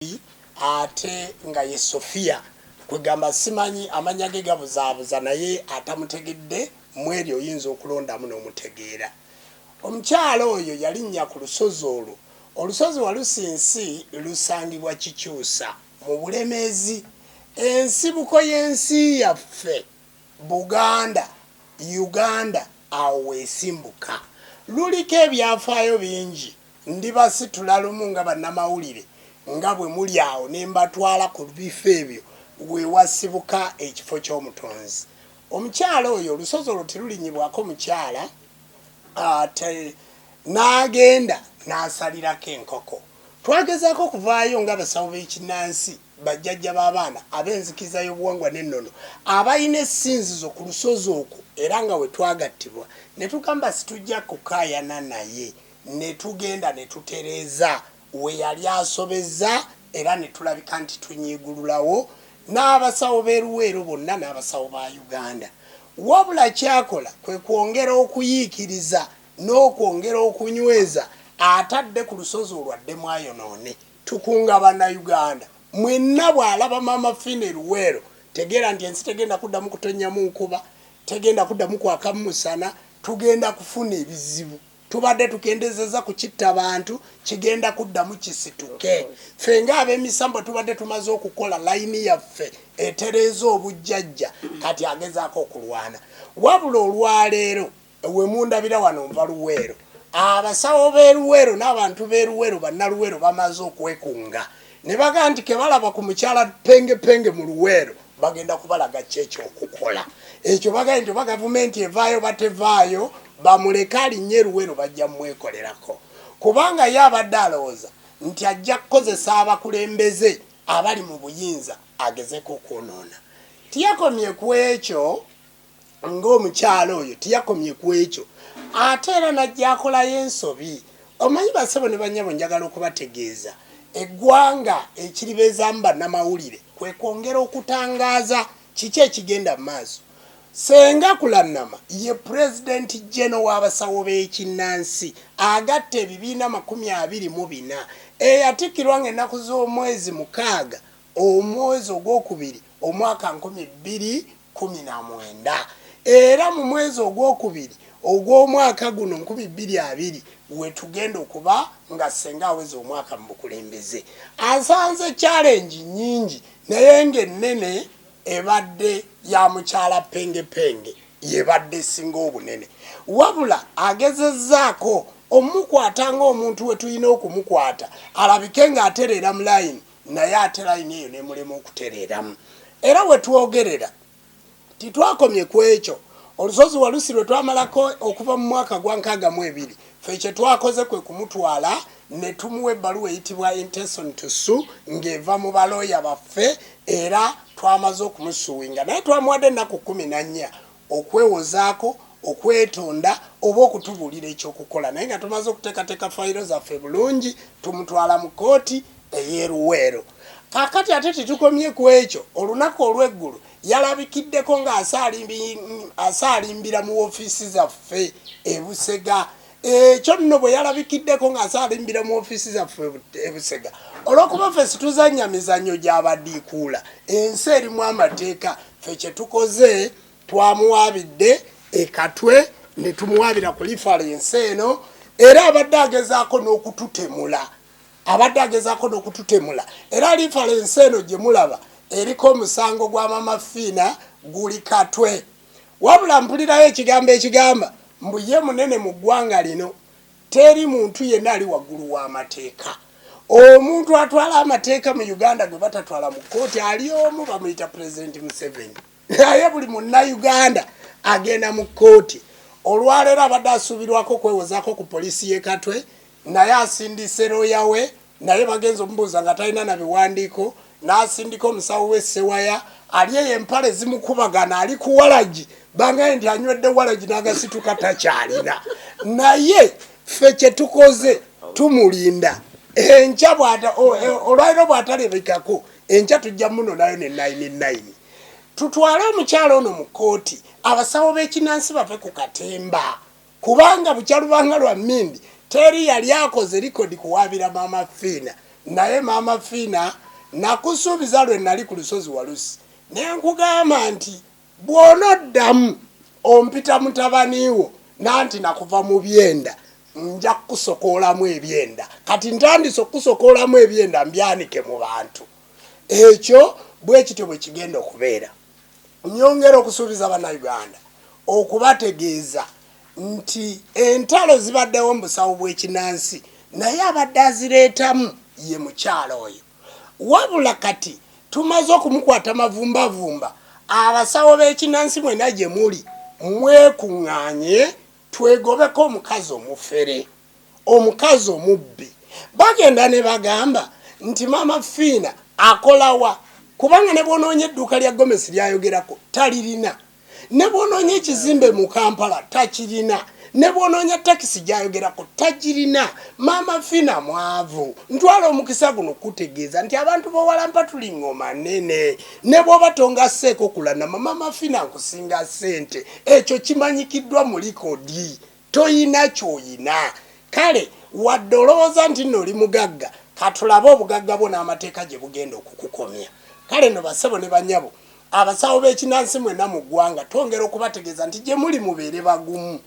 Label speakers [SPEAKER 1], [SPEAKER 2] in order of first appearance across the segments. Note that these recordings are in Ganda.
[SPEAKER 1] ate nga ye Sofia kwegamba simanyi amanya ge gabuzaabuza naye atamutegedde mweri oyinza okulondamu n'omutegeera. Omukyalo oyo yalinnya ku lusozi olwo. Olusozi walusinsi lusangibwa Kikyusa mu Bulemeezi. Ensibuko y'ensi yaffe Buganda, Uganda awo weesimbuka. Luliko ebyafaayo bingi ndibasitula lumu nga bannamawulire nga bwe muli awo ne mbatwala ku bifo ebyo we wasibuka ekifo ky'omutonzi. Omukyalo oyo olusozi olwo terulinyibwako mukyala n'agenda n'asalirako enkoko. Twagezaako okuvaayo nga basawo b'ekinnansi bajjajja b'abaana ab'enzikiza y'obuwangwa n'ennono abalina essinzizo ku lusozi okwo era nga we twagattibwa ne tugamba situjja kukaayana naye ne tugenda ne tutereeza we yali asobezza era ne tulabika nti tunyiigululawo n'abasawo b'eruweero bonna n'abasawo ba Uganda. Wabula kyakola kwe kwongera okuyiikiriza n'okwongera okunyweza atadde ku lusozi olwadde mwayonoone tukunga bannayuganda mwenna bw'alaba maama Fine Luweero tegeera nti ensi tegenda kuddamu kutonnyamu nkuba, tegenda kuddamu kwakamu musana, tugenda kufuna ebizibu. Tubadde tukendezeza ku kitta abantu kigenda kuddamu kisituke. Ffe ng'ab'emisambo tubadde tumaze okukola layini yaffe etereeza obujjajja kati agezaako okulwana. Wabula olwaleero we mundabira wano nva Luweero abasawo b'eruweero n'abantu b'eruweero bannaluweero bamaze okwekunga ne baga nti ke balaba ku mukyala penge mu Luweero bagenda kubalaga kyekyo okukola. Ekyo bagaye nti gavumenti evaayo batevaayo bamuleka alinnye Luweero bajja mwekolerako kubanga ye abadde alowooza nti ajja kukozesa abakulembeze abali mu buyinza agezeko okwonoona. Tiyakomye ku ekyo ng'omukyalo oyo tiyakomye ku ekyo ate era najja akolayo ensobi. Omanyi basebo ne bannyabo njagala okubategeeza eggwanga ekiribeezaamu bannamawulire kwe kwongera okutangaaza kiki ekigenda mu maaso. Senga Kulannama ye President General w'abasawo b'ekinnansi agatta ebibiina 24 eyatikkirwa ng'ennaku z'omwezi 6 omwezi ogwokubiri omwaka 2019 era mu mwezi ogwokubiri ogw'omwaka guno 2020 we tugenda okuba nga senga aweze omwaka mu bukulembeze. Asanze challenge nyingi naye ng'ennene ebadde ya mukyala penge yebadde singa obunene. Wabula agezezzaako omukwata ng'omuntu we tulina okumukwata alabike ng'atereera mu layini naye ate layini eyo ne mulema okutereeramu. Era we twogerera titwakomye ku ekyo. Olusozi walusirwe twamalako okuva mu mwaka gwa 62 ffe kye twakoze kwe kumutwala ne tumuwa ebbaluwa eyitibwa intention to sue ng'eva mu balooya baffe era twamaze okumusuwinga naye twamuwadde ennaku 14 okwewozaako okwetonda oba okutubuulira ekyokukola naye nga tumaze okuteekateeka fayiro zaffe bulungi tumutwala mu kooti ey'eruweero. Kaakati ate titukomye ku ekyo olunaku olw'eggulu yalabikiddeko ng'asaalimbira mu ofiisi zaffe e Busega. Ekyo nno bwe yalabikiddeko ng'asaalimbira mu ofiisi zaffe e Busega olw'okuba ffe situzannya mizannyo gy'abaddiikuula ensi erimu amateeka. Ffe kye tukoze twamuwaabidde ekatwe ne tumuwaabira ku lifalensi eno era abadde agezaako n'okututemula era lifalensi eno gye mulaba eriko omusango gwa Maama Fina guli katwe. Wabula mpulirayo ekigambo ekigamba mbu ye munene mu ggwanga lino teri muntu yenna ali waggulu w'amateeka. Omuntu atwala amateeka mu Uganda gwe batatwala mu kooti ali omu bamuyita President Museveni naye buli munnayuganda agenda mu kooti. Olwaleero abadde asuubirwako okwewozaako ku poliisi y'e Katwe naye asindise looya we naye bagenza omubuuza nga talina na biwandiiko n'asindika omusawo we Sewaya ali eyo empale zimukubagana ali ku walagi bangaye nti anywedde walagi n'agasituka takyalina naye ffe kye tukoze tumulinda. Enkya olwaliro bw'atalebekako enkya tujja muno nayo ne 99 tutwale omukyalo ono mu kooti abasawo b'ekinnansi bave ku katemba kubanga bukyalubanga lwa mmindi teri yali akoze likodi kuwaabira Maama Fina naye Mama Fina nakusuubiza lwe nali ku lusozi Walusi ne nkugamba nti bw'onoddamu ompita mutabaniwo nanti nakuva mu byenda nja kusokoolamu ebyenda kati ntandise okusokoolamu ebyenda mbyanike mu bantu ekyo bwe kityo bwe kigenda okubeera. Nyongera okusuubiza bannayuganda okubategeeza nti entalo zibaddewo mu busawo bw'ekinnansi naye abadde azireetamu ye mukyalo oyo wabula kati tumaze okumukwata mavumbavumba abasawo b'ekinnansi mwena gye muli mwekuŋŋaanye twegobeko omukazi omufere omukazi omubbi bagenda ne bagamba nti Mama Fina akolawa kubanga ne bw'onoonya edduuka lya Gomesi lyayogerako talirina ne bw'onoonya ekizimbe mu Kampala takirina ne bw'onoonya takisi gyayogerako tagirina. Mama Fina mwavu ntwala omukisa guno kutegeeza nti abantu b'owalampa tuli ngoma nene ne bw'oba tongasseeko kulanama Mama Fina nkusinga ssente ekyo kimanyikiddwa mu likodi toyina kyoyina kale wadde olowooza nti nno oli mugagga katulabe obugagga bwo n'amateeka gye bugenda okukukomya. Kale no basebo ne banyabo abasawo b'ekinnansi mwena mu ggwanga twongera okubategeeza nti gye muli mubeere bagumu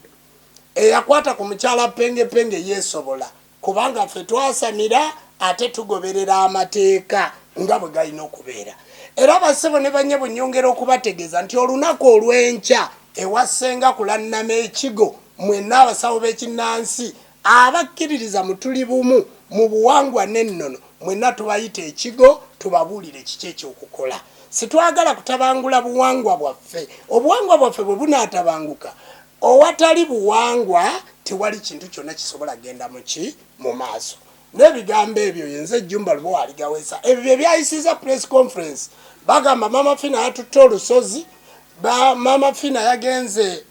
[SPEAKER 1] eyakwata ku mukyala penge yeesobola kubanga ffe twasamira ate tugoberera amateeka nga bwe galina okubeera. Era basebo ne banyabo nyongera okubategeeza nti olunaku olw'enkya ewasenga kulannama ekigo mwenna abasawo b'ekinnansi abakkiririza mu tuli bumu mu buwangwa n'ennono mwenna tubayita ekigo tubabuulire kiki ekyokukola. Sitwagala kutabangula buwangwa bwaffe. Obuwangwa bwaffe bwe bunaatabanguka owatali buwangwa tewali kintu kyonna kisobola genda mu maaso. N'ebigambo ebyo yenze Jjumba Lubowa aligaweesa ebyo bye byayisiza press conference bagamba Mama Fina yatutte olusozi Mama Fina yagenze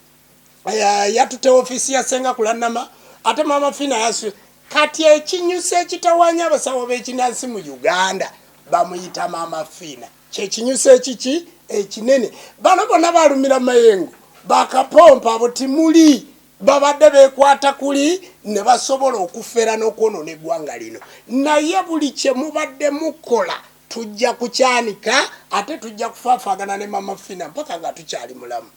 [SPEAKER 1] yatutte ofiisi ya Ssenga Kulannama ate Mama Fina yasu kati ekinyusa ekitawanya abasawo b'ekinnansi mu Uganda bamuyita Mama Fina kyekinyusa ekiki ekinene bano bonna balumira mayengo bakapompa abo timuli babadde bekwata kuli ne basobola okufera n'okwonoona eggwanga lino naye buli kye mubadde mukola tujja kukyanika ate tujja kufaafagana ne Mama Fina mpaka nga tukyali mulamu.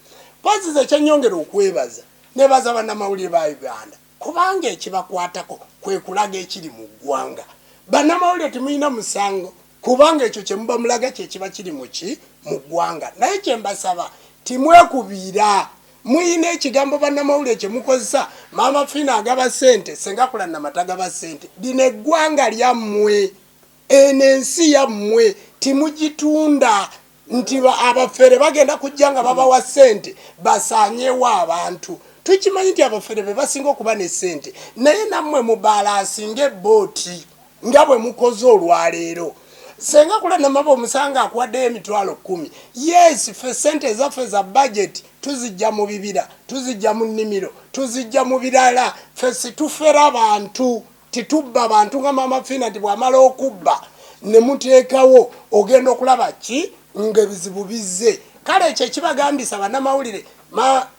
[SPEAKER 1] Pazize kyenyongera okwebaza nebaza bannamawulire ba Uganda kubanga ekibakwatako kwe kulaga ekiri mu ggwanga. Bannamawulire temulina musango kubanga ekyo kye muba mulaga kye kiba kiri mu ggwanga. Naye kye mbasaba timwekubiira muyina ekigambo bannamawulire kye mukozesa Mama Fina agaba ssente Ssenga Kulannama tagaba ssente lino eggwanga lyammwe eno ensi yammwe timugitunda nti abafere bagenda kujja nga babawa ssente basaanyewo abantu. Tukimanyi nti abafere be basinga okuba ne ssente naye nammwe mubalansinga ebbooti nga bwe mukoze olwaleero. Ssenga Kulannama omusanga akuwaddeyo emitwalo 10. Yes, ffe ssente ezaffe za budget tuzijja mu bibira tuzijja mu nnimiro tuzijja mu birala ffe situfera abantu titubba abantu nga Mama Fina nti bw'amala okubba ne muteekawo ogenda okulaba ki ng'ebizibu bizze. Kale ekyo ekibagambisa bannamawulire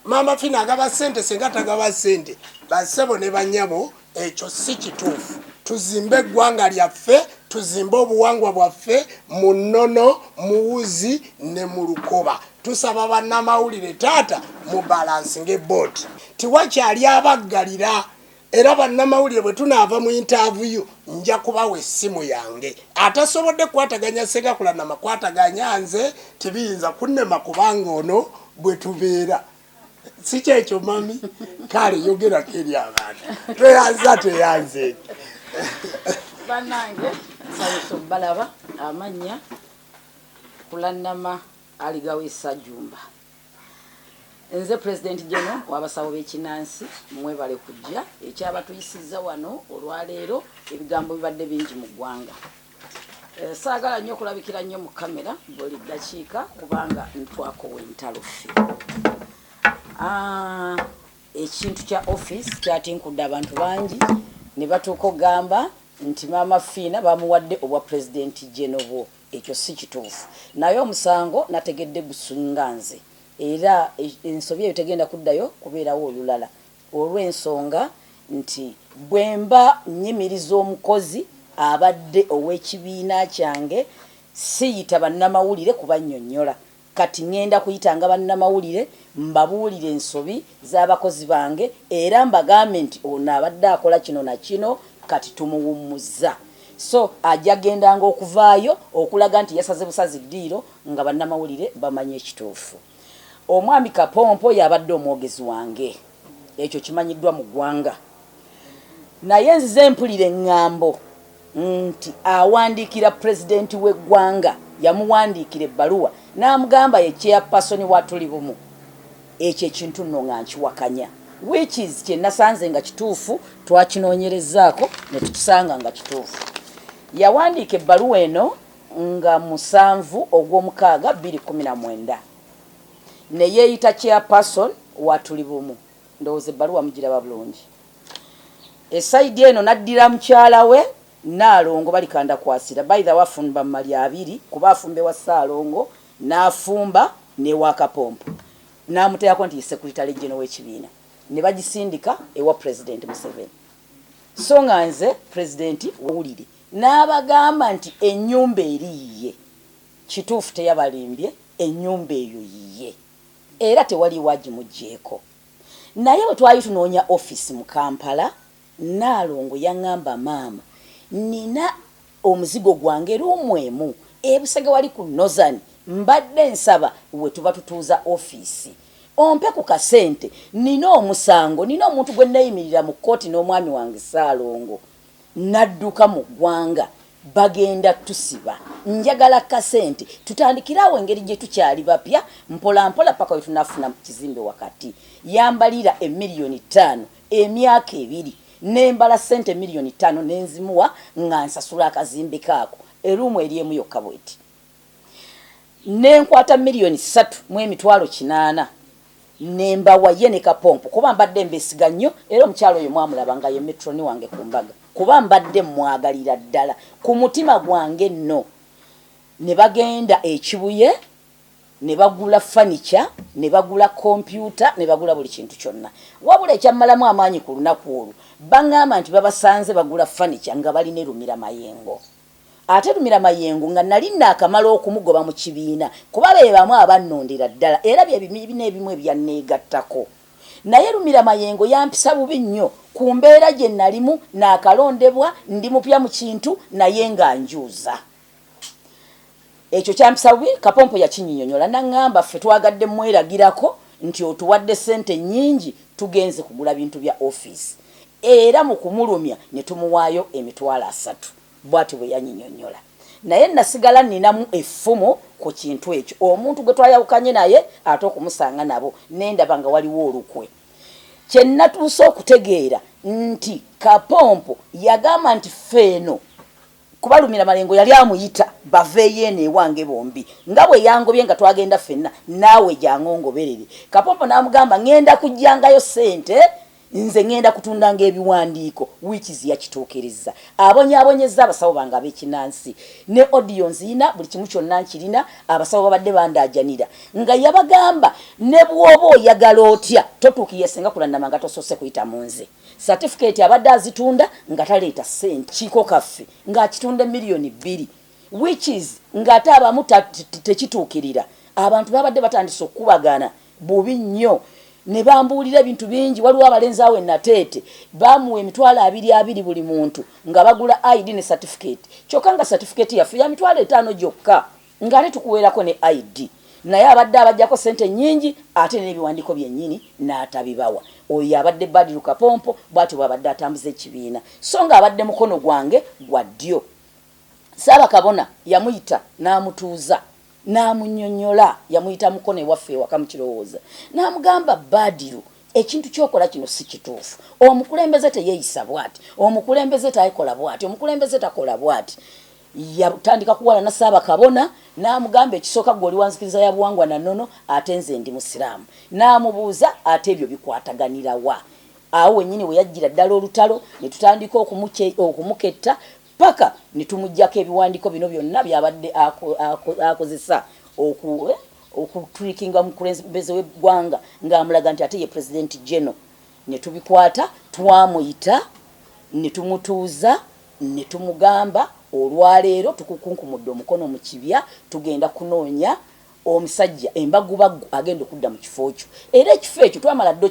[SPEAKER 1] Mama Fina agaba ssente Ssenga tagaba ssente bassebo ne bannyabo ekyo si kituufu. Tuzimbe eggwanga lyaffe tuzimbe obuwangwa bwaffe mu nnono mu wuzi ne mu lukoba. Tusaba bannamawulire taata mu balansinga ebbooti tiwakyali abaggalira. Era bannamawulire bwe tunaava mu interview nja kubawa essimu yange atasobodde kwataganya Ssenga Kulannama kwataganya nze tibiyinza kunnema kubanga ono bwe tubeera si kyekyo mami kale yogerako eri abantu tweyanza tweyanze
[SPEAKER 2] Banange sayiso balaba amanya Kulannama aligaweesa Jjumba. Nze President General w'abasawo b'ekinnansi mwebale kujja ekyaba tuyisizza wano olwaleero ebigambo bibadde bingi mu ggwanga. Saagala nnyo okulabikira nnyo mu kamera buli ddakiika kubanga ntwakowa entalo ffe. Ekintu kya office kyatinkudde abantu bangi ne batuuka okugamba nti Mama Fina bamuwadde obwa President General. Ekyo si kituufu naye omusango nategedde gusinga nze era ensobi eyo tegenda kuddayo kubeerawo olulala olw'ensonga nti bwemba nnyimiriza omukozi abadde ow'ekibiina kyange siyita bannamawulire kubannyonnyola kati ngenda kuyitanga bannamawulire mbabuulire ensobi z'abakozi bange era mbagambe nti ono abadde akola kino na kino kati tumuwummuza so ajja gendanga okuvaayo okulaga nti yasaze busazi ddiiro nga bannamawulire bamanye ekituufu. Omwami Kapompo yabadde omwogezi wange ekyo kimanyiddwa mu ggwanga naye nzize mpulire eŋŋambo nti awandiikira pulezidenti w'eggwanga yamuwandiikira ebbaluwa n'amugamba ye chairperson wa Tuli Bumu. Ekyo ekintu nno nga nkiwakanya which is kye nasanze nga kituufu twakinoonyerezaako ne tutusanga nga kituufu. Yawandiika ebbaluwa eno nga 7/6/2019 ne yeeyita chairperson wa Tuli Bumu. Ndowooza ebbaluwa mugiraba bulungi. Esaidi eno naddira mukyala we Naalongo balikanda kwasira baitha wafumba mali 2 kuba afumbe wa Saalongo n'afumba ne wa Kapompo n'amuteekako nti secretary general w'ekibiina ne bagisindika ewa president Museveni. So nga nze president wawulire n'abagamba nti ennyumba eriiye kituufu teyabalimbye ennyumba eyo yiye era tewali wagimugjeeko. Naye bwe twali tunoonya office mu Kampala Naalongo yaŋŋamba maama nina omuzigo gwange rumwemu ebusege wali ku Nozani mbadde nsaba we tuba tutuuza office ompe ku kasente nina omusango nina omuntu gwe neeyimirira mu kkooti n'omwami wange Saalongo nadduka mu ggwanga bagenda tusiba njagala kasente tutandikirawo engeri gye tukyali bapya mpola mpola paka we tunafuna kizimbe wakati yambalira $1 million emyaka 2 nembala sente $1 million nenzimuwa nga nsasula akazimbe kaako erumu eriemu yokka bweti nenkwata $3 million mu 800 nembawa ye ne Kapompo kuba mbadde mbesiga nnyo era omukyalo oyo mwamulaba nga ye metroni wange ku mbaga kuba mbadde mwagalira ddala ku mutima gwange nno. Ne bagenda ekibuye ne bagula furniture ne bagula computer ne bagula buli kintu kyonna wabula ekyammalamu amaanyi ku lunaku olwo baŋŋamba nti babasanze bagula furniture nga balina Rumira Mayengo ate Rumira Mayengo nga nali naakamala okumugoba mu kibiina kuba be bamu abannondera ddala era ebimu ebyanneegattako naye Rumira Mayengo yampisa bubi nnyo ku mbeera gye nalimu naakalondebwa ndi mupya mu kintu naye nga njuuza. Ekyo kyampisa bubi Kapompo yakinnyonnyola n'aŋŋamba ffe twagadde mweragirako nti otuwadde sente nnyingi tugenze kugula bintu bya office era mu kumulumya ne tumuwaayo $3,000 bw'ati bwe yannyonnyola. Naye nasigala ninamu effumo ku kintu ekyo omuntu gwe twayawukanye naye ate okumusanga nabo nendaba nga waliwo olukwe. Kye natuuse okutegeera nti Kapompo yagamba nti feeno kuba Rumira Mayengo yali amuyita baveeyo eno ewange bombi nga bwe yangobye nga twagenda ffenna naawe jangongoberere. Kapompo n'amugamba ngenda kujjangayo sente nze ngenda kutundanga ebiwandiiko which is yakituukiriza abonyaabonyeza abasawo bange ab'ekinnansi ne audio nzina buli kimu kyonna nkirina abasawo babadde bandaajanira nga yabagamba ne bw'oba oyagala otya totuukiye senga kulannama nga tosoose kuyita mu nze certificate abadde azitunda nga taleeta sente kiiko kaffe ng'akitunda $2 million which is ng'ate abamu tekituukirira abantu babadde batandise okubagana bubi nnyo ne bambuulira ebintu bingi waliwo abalenzi awe nateete bamuwa $20,000 buli muntu nga bagula ID ne certificate kyokka nga certificate yaffe ya $5,000 gyokka ng'ate tukuweerako ne ID naye abadde abajjako sente nnyingi ate n'ebiwandiiko byennyini n'atabibawa. Oyo abadde Badru Kapompo bw'atyo bw'abadde atambuza ekibiina so nga abadde mukono gwange gwa ddyo. Ssaabakabona yamuyita n'amutuuza n'amunnyonnyola yamuyita mukono ewaffe ewaka mu kirowooza n'amugamba Badru ekintu kyokola kino si kituufu omukulembeze teyeeyisa bw'ati omukulembeze takola bw'ati omukulembeze takola bw'ati. Yatandika kuwala na Ssaabakabona n'amugamba ekisooka gwe oli wanzikiriza ya buwangwa na nnono ate nze ndi musiraamu n'amubuuza ate ebyo bikwataganira wa. Awo wennyini we yajjira ddala olutalo ne tutandika okumuketta paka ne tumuggyako ebiwandiiko bino byonna byabadde akozesa okutwikinga mukulembeze w'eggwanga ng'amulaga nti ate ye president general. Ne tubikwata twamuyita ne tumutuuza ne tumugamba olwaleero tukukunkumudde omukono mu kibya tugenda kunoonya omusajja embagubagu agenda okudda mu kifo ekyo era ekifo ekyo twamala ddo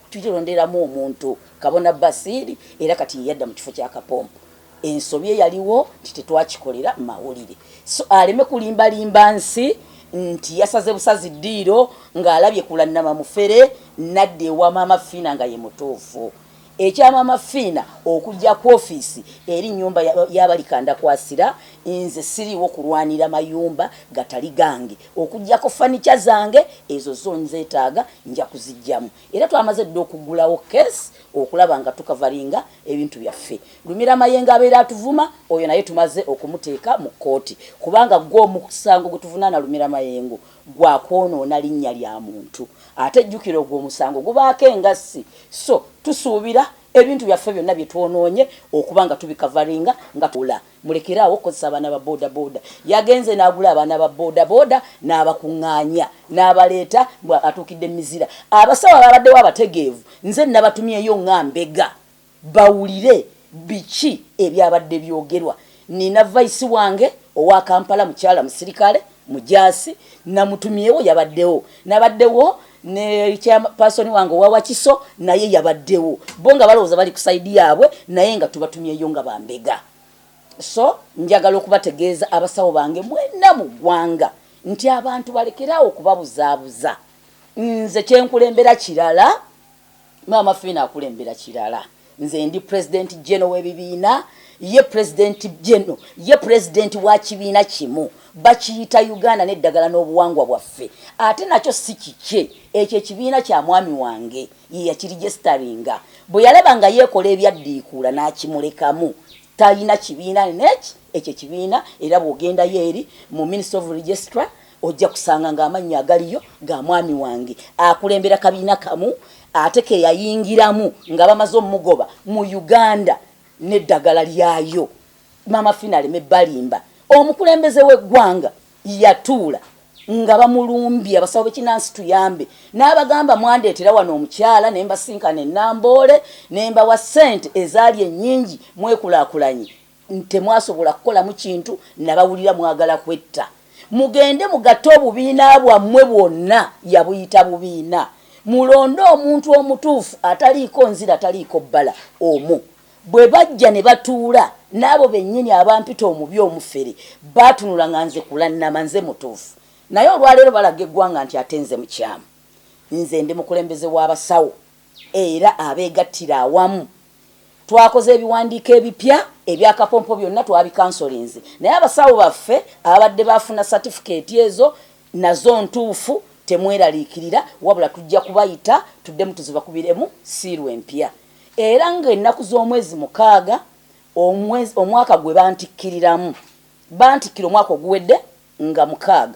[SPEAKER 2] tukironderamu omuntu Kabona Basiri era kati yadda mu kifo kya Kapompo ensobi yaliwo nti tetwakikolera mawulire so aleme kulimbalimba nsi nti yasaze busazi ddiiro ng'alabye kulannama mufere nadde ewa Maama Fiina nga ye mutuufu ekya Maama Fiina okujja ku ofiisi eri nnyumba y'abalikanda kwasira nze siriwo kulwanira mayumba gatali gange okujjako fanica zange ezo zonzeetaaga nja kuzijjamu era twamaze dde okugulawo kesi okulaba nga tukavalinga ebintu byaffe Lumira Mayengo abeera atuvuma oyo naye tumaze okumuteeka mu kkooti kubanga gwo omusango gwe tuvunaana Lumira Mayengo gwakwonoona linnya lya muntu ate jjukira ogwo omusango gubaako engassi so tusuubira ebintu byaffe byonna bye twonoonye okuba nga tubikavalinga nga tula mulekeraawo okukozesa abaana ba boda boda yagenze n'agula abaana ba boda boda n'abakuŋŋaanya n'abaleeta atuukidde mizira abasawo ababaddewo abategeevu nze nabatumyeyo ng'ambega bawulire biki ebyabadde byogerwa nina vaisi wange owa Kampala mukyala musirikale mujaasi namutumyewo yabaddewo nabaddewo ne chairperson wange owa Wakiso naye yabaddewo bonga balowooza bali ku side yaabwe naye nga tubatumyeyo nga bambega so njagala okubategeeza abasawo bange mwenna mu ggwanga nti abantu balekerawo okubabuzaabuza nze kyenkulembera kirala Maama Fiina akulembera kirala nze ndi president general w'ebibiina ye president general ye president wa kibiina kimu bakiyita Uganda n'eddagala n'obuwangwa bwaffe ate nakyo si kike ekyo ekibiina kya mwami wange ye yakirigisitaringa bwe yalaba nga yeekola ebyaddiikuula n'akimulekamu talina kibiina neki ekyo ekibiina era bw'ogendayo eri mu Minister of Registrar ojja kusanga ng'amannya agaliyo ga mwami wange akulembera kabiina kamu ate ke yayingiramu nga bamaze omugoba mu Uganda n'eddagala lyayo Maama Fiina aleme balimba omukulembeze w'eggwanga yatuula nga bamulumbye abasawo b'ekinnansi tuyambe n'abagamba mwandeetera wano omukyala ne mbasinkana Namboole ne mbawa ssente ezaali ennyingi mwekulaakulanye temwasobola kukolamu kintu nabawulira mwagala kwetta mugende mugatte obubiina bwammwe bwonna yabuyita bubiina mulonde omuntu omutuufu ataliiko nzira ataliiko bbala omu bwe bajja ne batuula n'abo bennyini abampita omubi omufere baatunula nga nze kulannama nze mutuufu naye olwaleero balaga eggwanga nti ate nze mukyamu nze ndi mukulembeze w'abasawo era abeegattira awamu twakoze ebiwandiiko ebipya ebyakapompo byonna twabikansolinze naye abasawo baffe abadde bafuna certificate ezo nazo ntuufu temweraliikirira wabula tujja kubayita tuddemu tuzibakubiremu siiru empya era ng'ennaku z'omwezi 6 omwaka gwe bantikkiriramu bantikkira omwaka oguwedde nga 6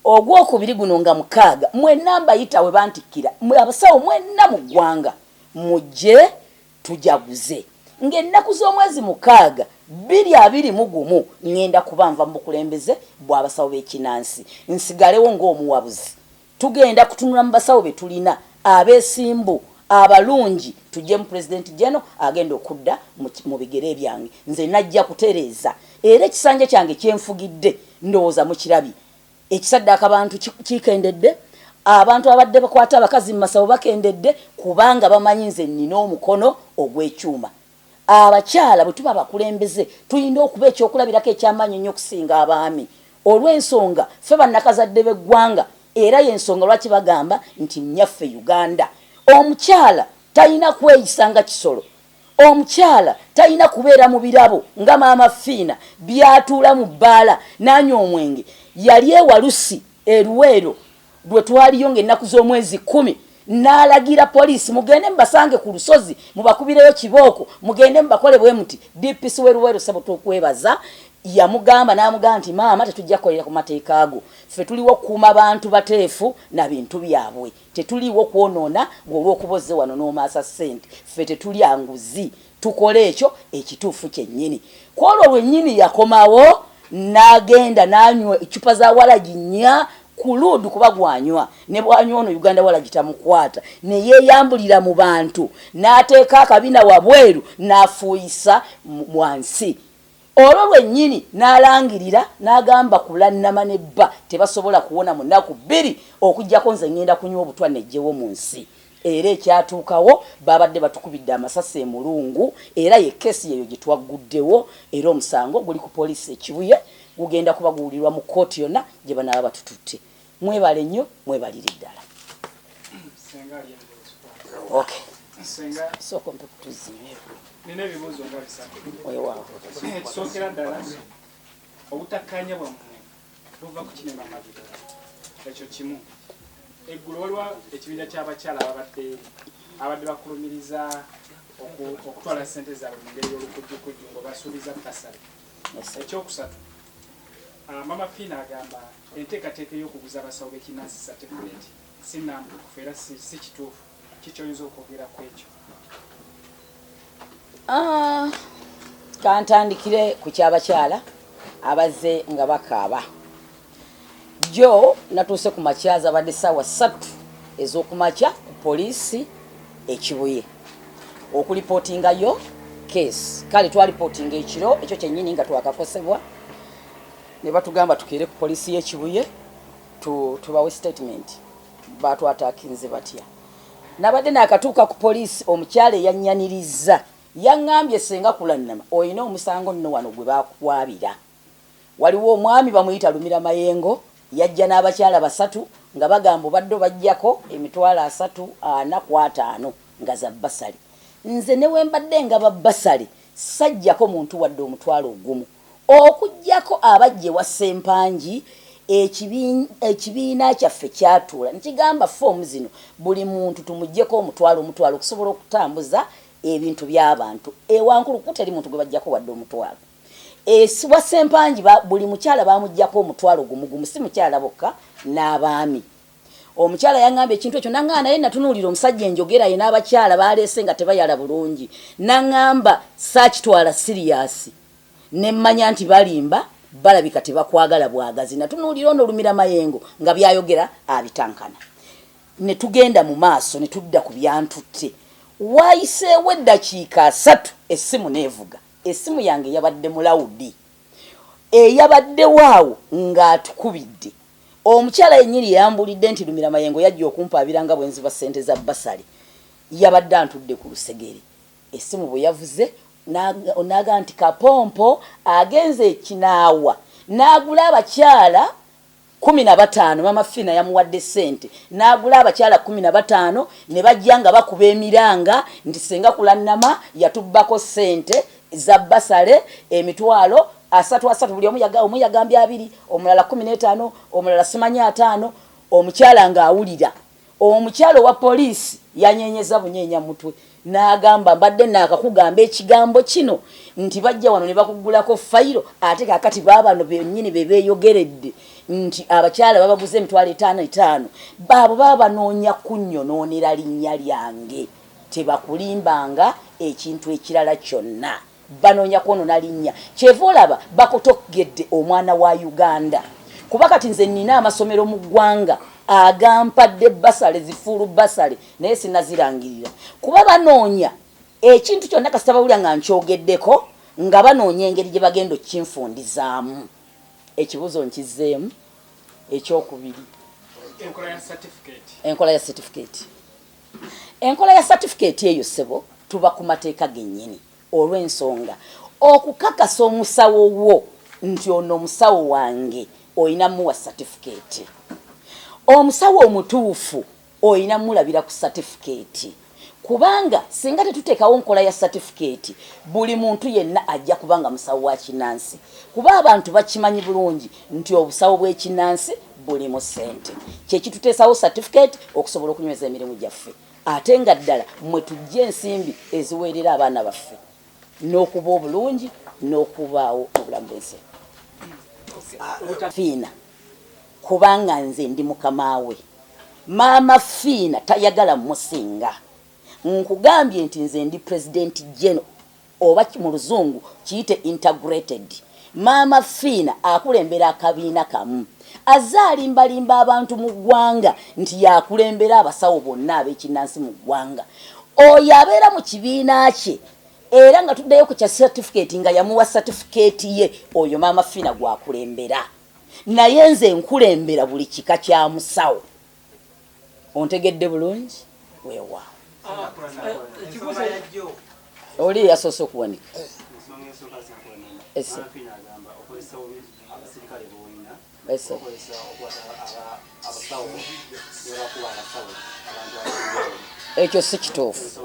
[SPEAKER 2] ogwokubiri guno nga 6 mwenna mbayita we bantikkira abasawo mwenna mu ggwanga mujje tujaguze ng'ennaku z'omwezi 6 21 ngenda kubanva mu bukulembeze bw'abasawo b'ekinnansi nsigalewo ng'omuwabuzi tugenda kutunula mu basawo be tulina abeesimbu abalungi tujje mu president general agenda okudda mu bigere byange nze najja kutereeza era ekisanja kyange kyenfugidde ndowooza mu kirabi ekisaddaaka abantu kikendedde abantu abadde bakwata abakazi mu masawo bakendedde kubanga bamanyi nze nnina omukono ogw'ekyuma abakyala bwe tuba bakulembeze tuyina okuba ekyokulabirako ekyamaanyi ennyo okusinga abaami olw'ensonga ffe bannakazadde b'eggwanga era y'ensonga lwaki bagamba nti nnyaffe Uganda omukyala talina kweyisa nga kisolo omukyala talina kubeera mu birabo nga Maama Fiina byatuula mu bbaala n'anywa omwenge yali ewalusi eruweero lwe twaliyo ng'ennaku z'omwezi 10 n'alagira poliisi mugende mubasange ku lusozi mubakubireyo kibooko mugende mubakole bwe muti DPC w'eruweero sabo tukwebaza yamugamba n'amugamba nti maama tetujja kukolera ku mateeka ago ffe tuliwo okukuuma abantu bateefu na bintu byabwe tetuliwo kwonoona ng'olw'okuboze wano n'omaasa ssente ffe tetulya nguzi tukole ekyo ekituufu kyennyini kwolwo lwennyini yakomawo n'agenda n'anywa ecupa za walagi 4 kuludu kuba gwanywa ne bwanywa ono Uganda wala gitamukwata ne yeyambulira mu bantu n'ateeka akabina wabweru n'afuuyisa wansi olwo lwennyini n'alangirira n'agamba kulannama nebba tebasobola kuwona mu nnaku 2 okujjako nze ngenda kunywa obutwa nejjewo mu nsi era ekyatuukawo babadde batukubidde amasasi emulungu era ye kesi yeyo gitwagguddewo era omusango guli ku poliisi ekibuye gugenda kuba guwulirwa mu kooti yonna gye banaaba batututte mwebale nnyo mwebalire ddala okay sooka mpe kutuziibye
[SPEAKER 3] nina ebibuuzo nga bisatu
[SPEAKER 2] wewaawo
[SPEAKER 3] ekisookera ddala obutakkanya bwammwe buva ku kinema mabiro ekyo kimu eggulu waliwo ekibiina ky'abakyala abadde bakulumiriza okutwala ssente zaabwe mu ngeri y'olukujjukujju nga basuubiza basale ekyokusatu mama Fiina agamba enteekateeka y'okuguza abasawo b'ekinnansi certificate sinambulukufu era si kituufu kikyoyinza okwogera ku ekyo
[SPEAKER 2] kantandikire ku kyabakyala abazze nga bakaaba jo natuuse ku makyaza abadde ssaawa 3 ez'okumakya ku poliisi ekibuye okulipootingayo keesi kale twalipootinga ekiro ekyo kyennyini nga twakakosebwa ne batugamba tukeere ku poliisi y'ekibuye tubawe statement batwataakinze batya nabadde naakatuuka ku poliisi omukyala eyannyaniriza yaŋŋambye senga kulannama olina omusango nno wano gwe bakuwabira waliwo omwami bamuyita Lumira Mayengo yajja n'abakyala 3 nga bagamba baddo bajjako emitwalo 345 nga za basali nze newe mbadde nga babbasale sajjako muntu wadde omutwalo ogumu okujjako abajje wa Ssempanji ekibiina kyaffe kyatuula nkigamba foomu zino buli muntu tumuggyeko omutwalo okusobola okutambuza ebintu by'abantu ewankulu kuteri muntu gwe bajjako wadde omutwalo wa Ssempanji buli mukyala bamuggyako omutwalo gumu si mukyala bokka n'abaami omukyala yaŋŋamba ekintu ekyo naŋŋamba naye natunuulira omusajja enjogera ye n'abakyala baleese nga tebayala bulungi naŋŋamba saakitwala siriyasi ne mmanya nti balimba balabika tebakwagala bwagazi natunuulira ono Lumira Mayengo nga byayogera abitankana ne tugenda mu maaso ne tudda ku byantutte wayiseewo eddakiika 3 essimu neevuga essimu yange yabadde mulawudi eyabadde waawo ng'atukubidde omukyala yennyini yambulidde nti Lumira Mayengo yajja okumpaabiranga bwenziba ssente za basali yabadde antudde ku lusegere essimu bwe yavuze n'aga nti Kapompo agenze ekinaawa n'agula abakyala 15 mama Fiina yamuwadde ssente n'agula abakyala 15 ne bajja nga bakuba emiranga nti senga kulannama yatubbako ssente za basale emitwalo 3 buli omu yagambye 2 omulala 15 omulala simanya 5 omukyala ng'awulira omukyala wa poliisi yanyenyeza bunyeenya mutwe n'agamba mbadde naakakugamba ekigambo kino nti bajja wano ne bakugulako fayiro ate kakati baabano bennyini bebeeyogeredde nti abakyala babaguze emitwalo 5 baabo baba banoonya kunnyonoonera linnya lyange tebakulimbanga ekintu ekirala kyonna banoonya kwonoona linnya kyeva olaba bakutogedde omwana wa Uganda kuba kati nze nnina amasomero mu ggwanga agampadde basale zifuulu basale naye sinazirangirira kuba banoonya ekintu kyonna kasita bawulira nga nkyogeddeko nga banoonya engeri gye bagenda okinfundizaamu ekibuzo nkizzeemu ekyokubiri enkola ya certificate enkola ya certificate eyo ssebo tuba ku mateeka gennyini olw'ensonga okukakasa omusawo wo nti ono omusawo wange oyina muwa certificate omusawo omutuufu oyina mulabira ku certificate kubanga singa tetuteekawo nkola ya certificate buli muntu yenna ajja kubanga musawo wa kinnansi kuba abantu bakimanyi bulungi nti obusawo bw'ekinnansi bulimu ssente kyekituteesawo certificate okusobola okunyweza emirimu gyaffe ate nga ddala mwe tujja ensimbi eziweerera abaana baffe n'okuba obulungi n'okubaawo obulamu bw'ensi Fiina kubanga nze ndi mukama we maama Fiina tayagala musinga nkugambye nti nze ndi president general oba mu luzungu kiyite integrated maama Fiina akulembera akabiina kamu azaalimbalimba abantu mu ggwanga nti yakulembera abasawo bonna ab'ekinnansi mu ggwanga oyo abeera mu kibiina kye era nga tuddeyo ku kya certificate nga yamuwa certificate ye oyo maama Fina gwakulembera naye nze nkulembera buli kika kya musawo ontegedde bulungi weewaawo oli yasoose okuwanika ekyo si kituufu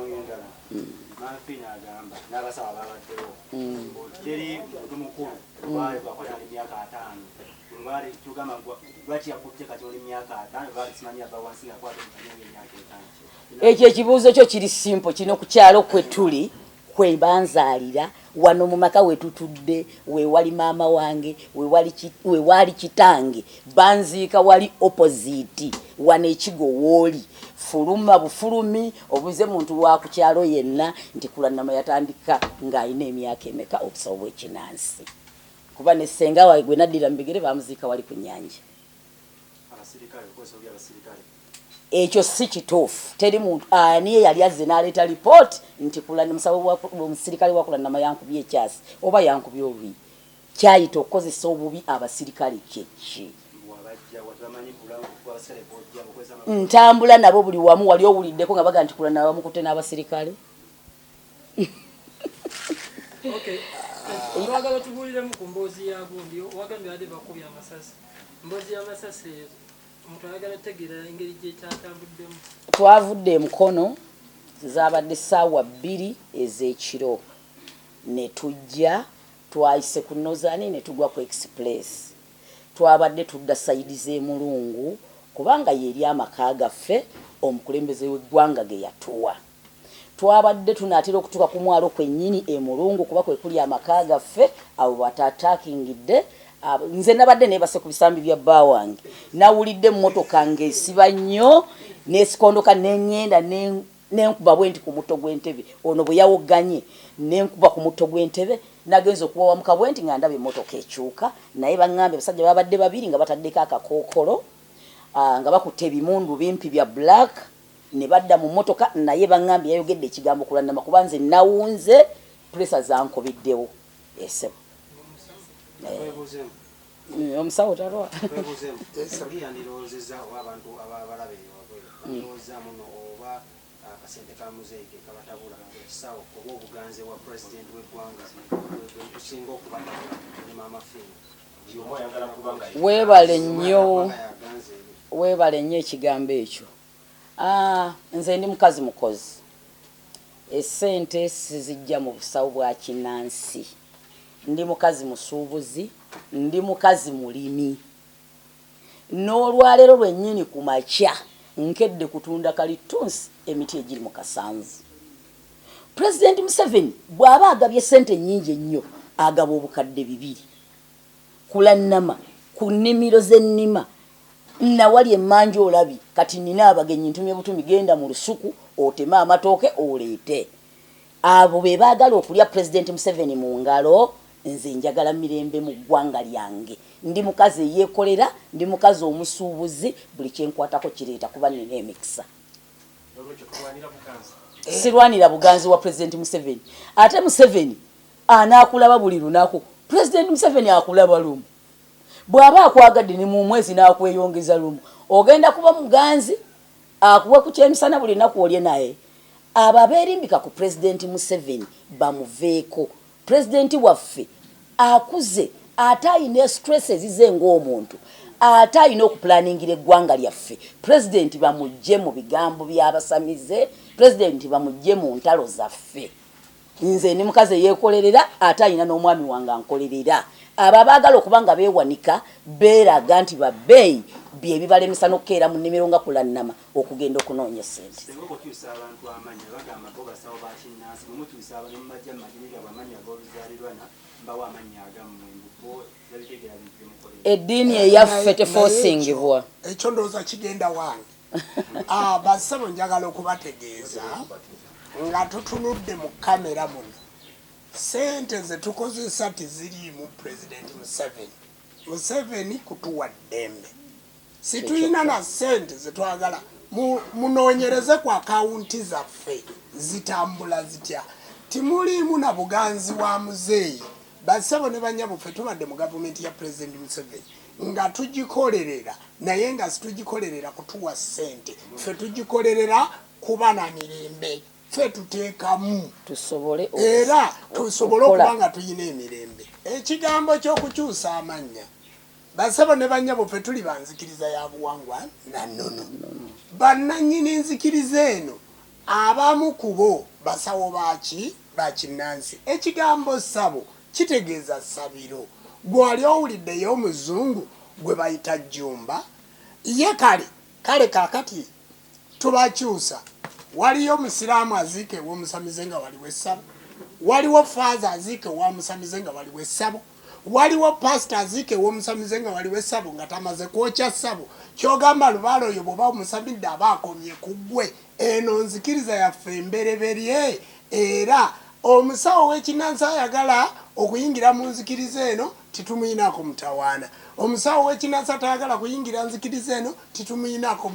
[SPEAKER 2] ekyo ekibuuzo kyo kiri simple kino ku kyalo kwe tuli kwe banzaalira wano mu maka we tutudde we wali maama wange we wali kitange banziika wali opposite wano ekigo wooli fuluma bufulumi obuze muntu wa ku kyalo yenna nti Kulannama yatandika ng'alina emyaka emeka obusawo bw'ekinnansi kuba ne ssenga wawe gwe naddira mu bigere bamuziika wali ku nnyanja ekyo si kituufu teri muntu ani yali azze n'aleeta lipooti nti musawo omusirikale wa Kulannama yankubye ekyasi oba yankubye olwi kyayita okukozesa obubi abasirikale kyeki ntambula nabo buli wamu wali owuliddeko nga baga nti Kulannama bamukutte n'abasirikale
[SPEAKER 4] twagala tubuuliremu ku mboozi ya gundi wagambye badde bakubye amasasi mboozi y'amasasi eyo omuntu ayagala tegeera engeri gyekyatambuddemu
[SPEAKER 2] twavudde emukono zabadde ssaawa 2 ez'ekiro ne tujja twayise ku Nozani ne tugwa ku Express twabadde tudda sayidi z'emulungu kubanga yeri amaka gaffe omukulembeze w'eggwanga ge yatuwa twabadde tunaatera okutuuka ku mwalo kwennyini emulungu kuba kwe kuli amaka gaffe abo bataatakingidde nze nabadde neebase ku bisambi bya bba wange nawulidde mmotoka ng'esiba nnyo n'esikondoka n'eŋŋenda n'enkuba bwenti ku mutto gw'entebe ono bwe yawogganye n'enkuba ku mutto gw'entebe nagenza okuwawamuka bwenti nga ndaba emmotoka ekyuka naye baŋŋambye abasajja babadde babiri nga bataddeko akakookolo nga bakutte ebimundu bimpi bya black ne badda mu mmotoka naye baŋŋambye yayogedde ekigambo Kulannama kuba nze nawunze presa zankobiddewo esebo omusawo talwa
[SPEAKER 5] akasente ka muzeeke kabatabula ekisawo oba obuganze wa pulezidenti w'eggwanga tusinga okubatabula ne maama Fina
[SPEAKER 2] weebale nnyo ekigambo ekyo nze ndi mukazi mukozi essente sizijja mu busawo bwa kinnansi ndi mukazi musuubuzi ndi mukazi mulimi n'olwaleero lwennyini ku makya nkedde kutunda kalitunsi emiti egiri mu kasanvu Pulezidenti Museveni bw'aba agabye ssente nnyingi ennyo agaba obukadde 2 Kulannama ku nnimiro z'ennima nawali emmanja olabi kati nina abagenyi ntumye butumi genda mu lusuku otema amatooke oleete abo be baagala okulya Pulezidenti Museveni mu ngalo nze njagala mirembe mu ggwanga lyange ndi mukazi eyeekolera ndi mukazi omusuubuzi buli kyenkwatako kireeta kuba nina emikisa sirwanira buganzi wa Pulezidenti Museveni ate Museveni anaakulaba buli lunaku Pulezidenti Museveni akulaba lumu bw'aba akwagadde ne mu mwezi n'akweyongeza lumu ogenda kuba muganzi akuwa ku kyemisana buli naku olye naye abo abeerimbika ku Pulezidenti Museveni bamuveeko Pulezidenti waffe akuze ate ayina stress ezize ng'omuntu ate ayina okupulaningira eggwanga lyaffe Pulezidenti bamugye mu bigambo by'abasamize Pulezidenti bamugye mu ntalo zaffe nze ni mukazi eyeekolerera ate ayina n'omwami wange ankolerera abo abaagala okuba nga beewanika beeraga nti babbeeyi bye bibalemesa n'okkeera mu nnimiro nga Kulannama okugenda okunoonya ssente eddiini eyaffe tefoosingibwa
[SPEAKER 1] ekyo ndowooza kigenda wange basabo njagala okubategeeza nga tutunudde mu kamera muno sente ze tukozesa teziriimu Pulezidenti Museveni Museveni kutuwa ddembe situyina na sente zetwagala munoonyereze ku akawunti zaffe zitambula zitya timuliimu na buganzi wa muzeeyi bassebo ne banyabo ffe tubadde mu gavumenti ya President Museveni nga tugikolerera naye nga situgikolerera kutuwa sente ffe tugikolerera kuba na mirembe ffe tuteekamu era tusobole okuba nga tuyina emirembe ekigambo ky'okukyusa amannya bassebo ne banyabo ffe tuli banzikiriza ya buwangwa na nnono bannannyini nzikiriza eno abamu kubo basawo bakinnansi ekigambo ssabo kitegeeza ssabiro gwali owuliddeyo omuzungu gwe bayita jjumba ye kale kaakati tubakyusa waliyo omusiraamu aziika ew'omusamize nga waliwo essabo waliwo faaza aziika ew'omusamize nga waliwo essabo waliwo pasita aziika ew'omusamize nga waliwo essabo nga tamaze kwokya ssabo kyogamba lubaala oyo bw'oba omusamidde aba akomye ku ggwe eno nzikiriza yaffe embereberye era omusawo w'ekinnansi ayagala okuyingira mu nzikiriza eno titumuyinaako mutawaana omusawo w'ekinnansi atayagala kuyingira nzikiriza eno titumuyinaako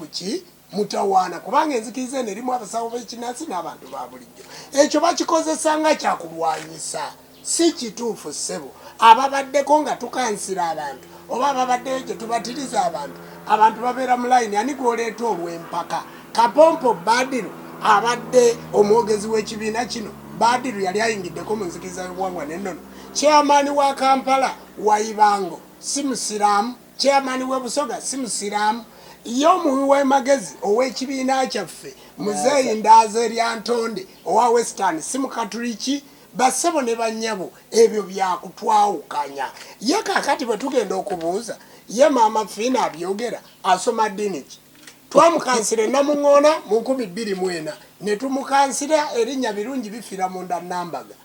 [SPEAKER 1] mutawaana kubanga enzikiriza eno erimu abasawo b'ekinnansi n'abantu ba bulijjo ekyo bakikozesa nga kyakulwanyisa si kituufu ssebo ababaddeko nga tukansira abantu oba ababaddeyo gye tubatiriza abantu babeera mu layini ani gw'oleeta olw'empaka Kapompo Badiru abadde omwogezi w'ekibiina kino Badiru yali ayingiddeko mu nzikiriza y'obuwangwa n'ennono chairman wa Kampala Waibango si musiraamu chairman w'e Busoga si musiraamu ye omuwi w'emagezi ow'ekibiina kyaffe muzeeyi Ndaaze Lyantonde owa Western si mukatuliki bassebo ne bannyabo ebyo byakutwawukanya ye kaakati bwe tugenda okubuuza ye maama Fiina abyogera asoma ddiini ki twamukansira Namuŋŋoona mu 2024 ne tumukansira erinnya birungi bifiira munda Nambaga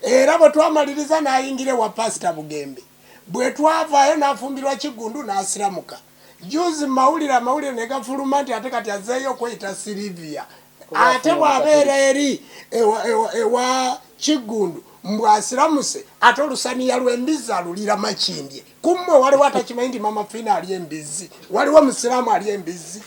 [SPEAKER 1] era bwe twamaliriza n'ayingira ewa pasita Bugembe bwe twavaayo n'afumbirwa Kigundu n'asiramuka juzi amawulire ne gafuluma nti ate kati azeeyo okweyita Silivia ate bw'abeera eri ewa Kigundu mbwasiramuse ate olusaniya lw'embizzi alulira Makindye kummwe waliwo atakimanyi nti Mama Fiina ali embizzi waliwo musiraamu ali embizzi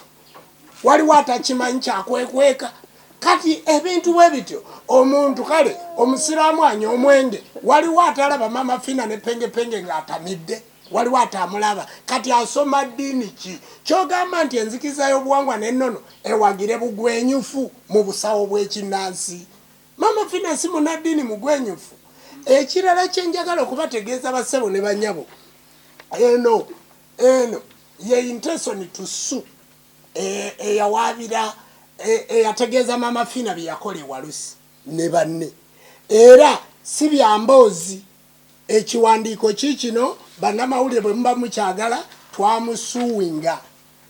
[SPEAKER 1] waliwo atakimanyi kyakwekweka kati ebintu bwe bityo omuntu kale omusiraamu anywa omwenge waliwo atalaba Mama Fiina ne pengepenge ng'atamidde waliwo atamulaba kati asoma ddiini ki kyogamba nti enzikiriza y'obuwangwa n'ennono ewagire bugwenyufu mu busawo bw'ekinnansi Mama Fiina si munnaddiini mugwenyufu ekirala kyenjagala okubategeeza bassebo ne bannyabo eno ye Intesoni Tusu eyawaabira eyategeeza Mama Fiina bye yakola e Walusi ne banne era si byamboozi ekiwandiiko kikino bannamawulire bwe muba mukyagala twamusuwinga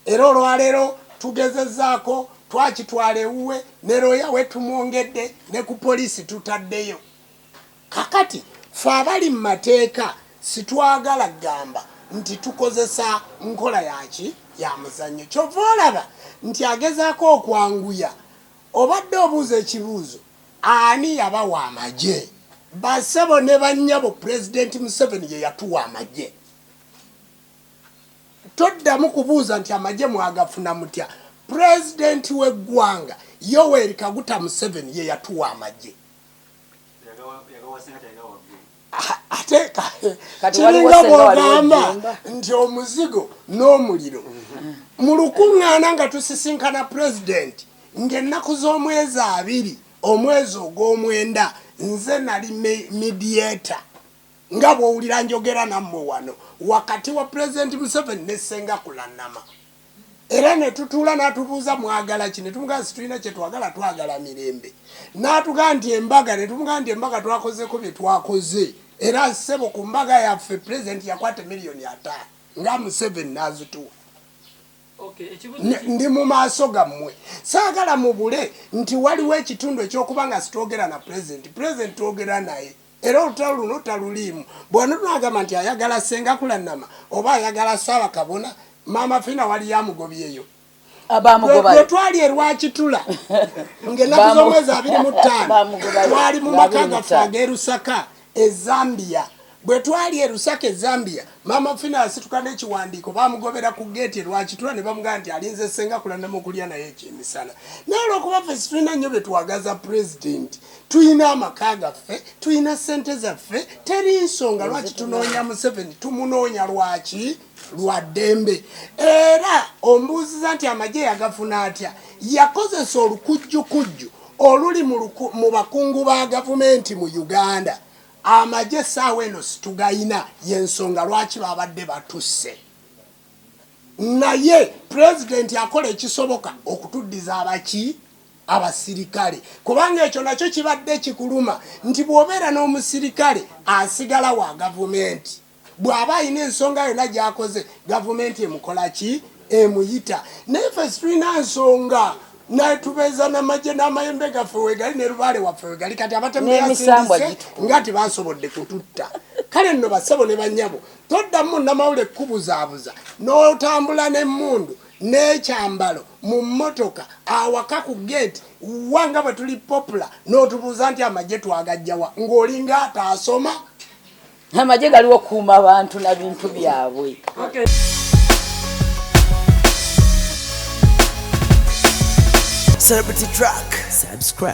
[SPEAKER 1] era olwaleero tugezezzaako twakitwala ewuwe ne looya we tumwongedde ne ku poliisi tutaddeyo kakati ffe abali mu mateeka sitwagala gamba nti tukozesa nkola yaki ya muzannyo kyova olaba nti agezaako okwanguya obadde obuuza ekibuuzo ani yabawa amagye bassebo ne bannyabo President Museveni ye yatuwa amagye toddamu kubuuza nti amagye mwagafuna mutya President w'eggwanga Yoweri Kaguta Museveni ye yatuwa amagye ate kiringa bw'ogamba nti omuzigo n'omuliro mu lukuŋŋaana nga tusisinkana President ng'ennaku z'omwezi 2 omwezi ogw'omwenda nze nali mediator nga bw'owulira njogera nammwe wano wakati wa President Museveni ne Ssenga Kulannama era ne tutuula n'atubuuza mwagala ki ne tumugamba situlina kye twagala mirembe n'atugamba nti embaga ne tumugamba nti embaga twakozeko bye twakoze era ssebo ku mbaga yaffe President yakwata miliyoni 5 nga Museveni n'azituwa ndi mu maaso gammwe saagala mubule nti waliwo ekitundu ekyokuba nga sitwogera na President twogera naye era olutalo luno taluliimu bw'ano tunagamba nti ayagala Ssenga Kulannama oba ayagala Ssaabakabona Mama Fiina wali yamugobyeyo bwe twali erwakitula ng'ennaku z'omwezi 25 twali mu maka gaffe ag'e Lusaka e Zambia bwe twali e Lusaka e Zambia mama Finance tukana ekiwandiiko bamugobera ku gate lwakitula ne bamugamba nti alinze senga kulanamu okulya naye ekyemisana naye olwokuba ffe tulina nnyo betwagaza president tuyina amaka gaffe tuyina ssente zaffe teri nsonga lwaki tunoonya Museveni tumunoonya lwaki lwa ddembe era ombuuziza nti amagye yagafuna atya yakozesa olukujjukujju oluli mu bakungu ba gavumenti mu Uganda amagye saawa eno situgayina yensonga lwaki babadde batusse naye pulezidenti akola ekisoboka okutuddiza abaki abasirikale kubanga ekyo nakyo kibadde kikuluma nti bw'obeera n'omusirikale asigala wa gavumenti bw'aba alina ensonga yonna gy'akoze gavumenti emukola ki emuyita naye ffe tulina nsonga natubeeza n'amagye n'amayembe gaffe wegali ne lubaale waffe wegali kati abatembeasindise nga tibasobodde kututta kale nno basabo ne bannyabo toddamu namawule kubuzaabuza n'otambula n'emmundu n'ekyambalo mu mmotoka awaka ku gate wanga bwe tuli popula n'otubuuza nti amagye twagajjawa ng'olinga ataasoma
[SPEAKER 2] amagye galiwo okukuuma abantu na bintu byabwe.
[SPEAKER 6] Celebrity Track. Subscribe.